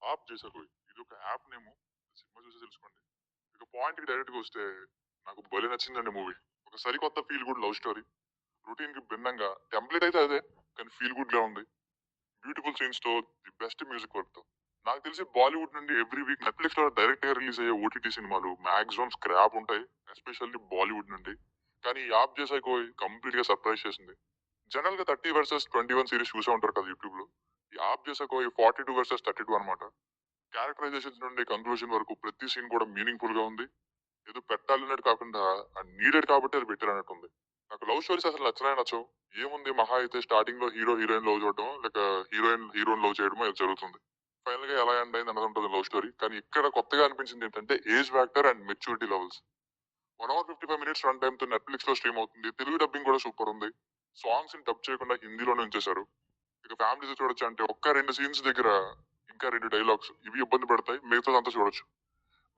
ఆప్ చేశారు. ఇది ఒక యాప్ నేము. సినిమా చూసి తెలుసుకోండి. ఇక పాయింట్‌కి డైరెక్ట్‌గా వస్తే నాకు భలే నచ్చిందండి మూవీ. ఒక సరికొత్త ఫీల్ గుడ్ లవ్ స్టోరీ. రొటీన్‌కి భిన్నంగా టెంప్లేట్ అయితే అదే. కానీ ఫీల్ గుడ్‌గా ఉంది. బ్యూటిఫుల్ సీన్స్‌తో ది బెస్ట్ మ్యూజిక్ వర్క్‌తో. నాకు తెలిసి బాలీవుడ్ నుండి ఎవ్రీ వీక్ నెట్‌ఫ్లిక్స్‌లో డైరెక్ట్‌గా రిలీజ్ అయ్యే ఓటీటీ సినిమాలు మాక్సిమం స్క్రాప్ ఉంటాయి. ఎస్పెషల్లీ బాలీవుడ్ నుండి. కానీ ఈ యాప్ చేశాక కంప్లీట్‌గా సర్ప్రైజ్ చేసింది. జనరల్‌గా 30 వర్సెస్ 21 సీరీస్ చూసే ఉంటారు కదా యూట్యూబ్‌లో. ఈ యాప్ చేశాక ఈ 42 వర్సెస్ 32 అన్నమాట. క్యారెక్టరైజేషన్స్ నుండి కంక్లూజన్ వరకు ప్రతి సీన్ కూడా మీనింగ్‌ఫుల్ గా ఉంది. ఏదో పెట్టాలన్నట్టు కాకుండా నీడెడ్ కాబట్టి అది పెట్టారన్నట్టుంది. నాకు లవ్ స్టోరీస్ అసలు నచ్చనే నచ్చవు. ఏముంది మహా అయితే స్టార్టింగ్ లో హీరో హీరోయిన్ లవ్ చూడడం లేక హీరోయిన్ హీరోయిన్ లవ్ చేయడం ఇది జరుగుతుంది. ఫైనల్ గా ఎలా ఎండ్ అయింది అన్నది ఉంటుంది లవ్ స్టోరీ. కానీ ఇక్కడ కొత్తగా అనిపించింది ఏంటంటే age factor and maturity levels. 1 hour 55 minutes run time తో నెట్ఫ్లిక్స్ లో స్ట్రీమ్ అవుతుంది. తెలుగు డబ్బింగ్ కూడా సూపర్ ఉంది. సాంగ్స్ ని డబ్ చేయకుండా హిందీలోనే ఉంచేశారు. ఇక ఫ్యామిలీతో చూడొచ్చు అంటే ఒక్క 2 సీన్స్ దగ్గర ఇంకా 2 డైలాగ్స్ ఇవి ఇబ్బంది పెడతాయి. మిగతాదంతా చూడొచ్చు.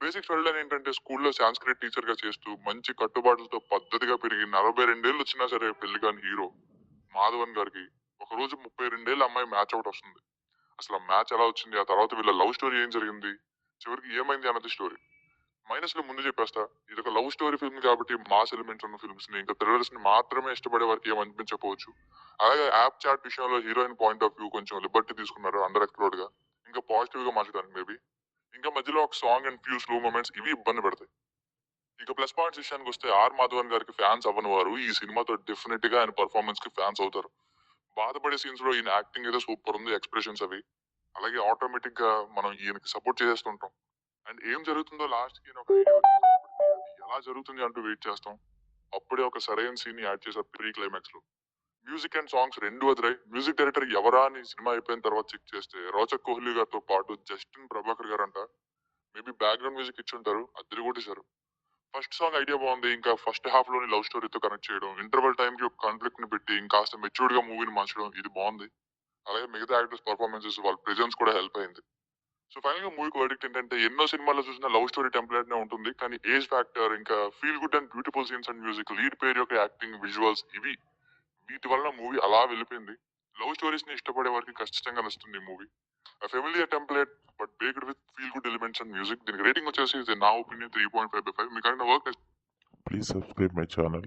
బేసిక్ స్టోరీ ఏంటంటే స్కూల్లో సాంస్క్రిట్ టీచర్ గా చేస్తూ మంచి కట్టుబాట్లతో పద్ధతిగా పెరిగి 42 ఏళ్ళు వచ్చినా సరే పెళ్లి కాని హీరో మాధవన్ గారికి ఒక రోజు 32 ఏళ్ళ అమ్మాయి మ్యాచ్ అవుట్ వస్తుంది. అసలు ఆ మ్యాచ్ ఎలా వచ్చింది, ఆ తర్వాత వీళ్ళ లవ్ స్టోరీ ఏం జరిగింది, చివరికి ఏమైంది అన్నది స్టోరీ. మైనస్ లో ముందు చెప్పేస్తా, ఇది ఒక లవ్ స్టోరీ ఫిల్మ్ కాబట్టి మాస్ ఎలిమెంట్స్ ఉన్న ఫిల్మ్స్ ని ఇంకా థ్రిల్లర్స్ ని మాత్రమే ఇష్టపడే వారికి ఏమనిపించకపోవచ్చు. అలాగే యాప్ చాట్ విషయంలో హీరోయిన్ పాయింట్ ఆఫ్ వ్యూ కొంచెం లిబర్టీ తీసుకున్నారు అండర్ ఎక్స్ప్లోర్డ్ గా. ఇంకా పాజిటివ్ గా మార్చడానికి మేబీ. ఇంకా మధ్యలో ఒక song and few slow moments ఇవి ఇబ్బంది పెడతాయి. ఇక ప్లస్ పాయింట్స్ విషయానికి వస్తే ఆర్ మాధవన్ గారికి ఫ్యాన్స్ అవ్వని వారు ఈ సినిమాతో డెఫినెట్ గా ఆయన పర్ఫార్మెన్స్ కి ఫ్యాన్స్ అవుతారు. బాధపడే సీన్స్ లో ఈయన యాక్టింగ్ అయితే సూపర్ ఉంది, ఎక్స్ప్రెషన్స్ అవి. అలాగే ఆటోమేటిక్ గా మనం ఈయనకి సపోర్ట్ చేసేస్తుంటాం. అండ్ ఏం జరుగుతుందో లాస్ట్ కి ఒక ఐడియా వచ్చేసినప్పటికీ అది ఎలా జరుగుతుంది అంటూ వెయిట్ చేస్తాం. అప్పుడే ఒక సరైన సీన్ యాడ్ చేశారు ప్రీ క్లైమాక్స్ లో. మ్యూజిక్ అండ్ సాంగ్స్ రెండు వదిలాయి. మ్యూజిక్ డైరెక్టర్ ఎవరా అని సినిమా అయిపోయిన తర్వాత చెక్ చేస్తే రోచక్ కోహ్లీ గారితో పాటు జస్టిన్ ప్రభాకర్ గారు అంట. మేబీ బ్యాక్గ్రౌండ్ మ్యూజిక్ ఇచ్చి ఉంటారు, అద్దరు కొట్టేశారు. ఫస్ట్ సాంగ్ ఐడియా బాగుంది. ఇంకా ఫస్ట్ హాఫ్ లోని లవ్ స్టోరీతో కనెక్ట్ చేయడం, ఇంటర్వల్ టైం కి ఒక కాన్ఫ్లిక్ట్ ని పెట్టి ఇంకాస్త మెచ్యూర్డ్ గా మూవీని మార్చడం ఇది బాగుంది. అలాగే మిగతా యాక్టర్స్ పర్ఫార్మెన్సెస్ వాళ్ళ ప్రెజెన్స్ కూడా హెల్ప్ అయింది. సో ఫైనల్ గా మూవీకి వర్డిక్ట్ ఏంటంటే ఎన్నో సినిమాల్లో చూసిన లవ్ స్టోరీ టెంప్లెట్ నే ఉంటుంది. కానీ ఏజ్ ఫ్యాక్టర్ ఇంకా feel good and beautiful scenes and music, lead పేరు యొక్క యాక్టింగ్, విజువల్స్ ఇవి వీటి వల్ల మూవీ అలా వెళ్ళిపోయింది. లవ్ స్టోరీస్ ని ఇష్టపడే వారికి ఖచ్చితంగా నచ్చుతుంది ఈ movie. Familiar template but baked with feel good elements and music. దీనికి రేటింగ్ వచ్చేసి నా ఒపీనియన్ 3.5/5. మీకు work Please subscribe my channel.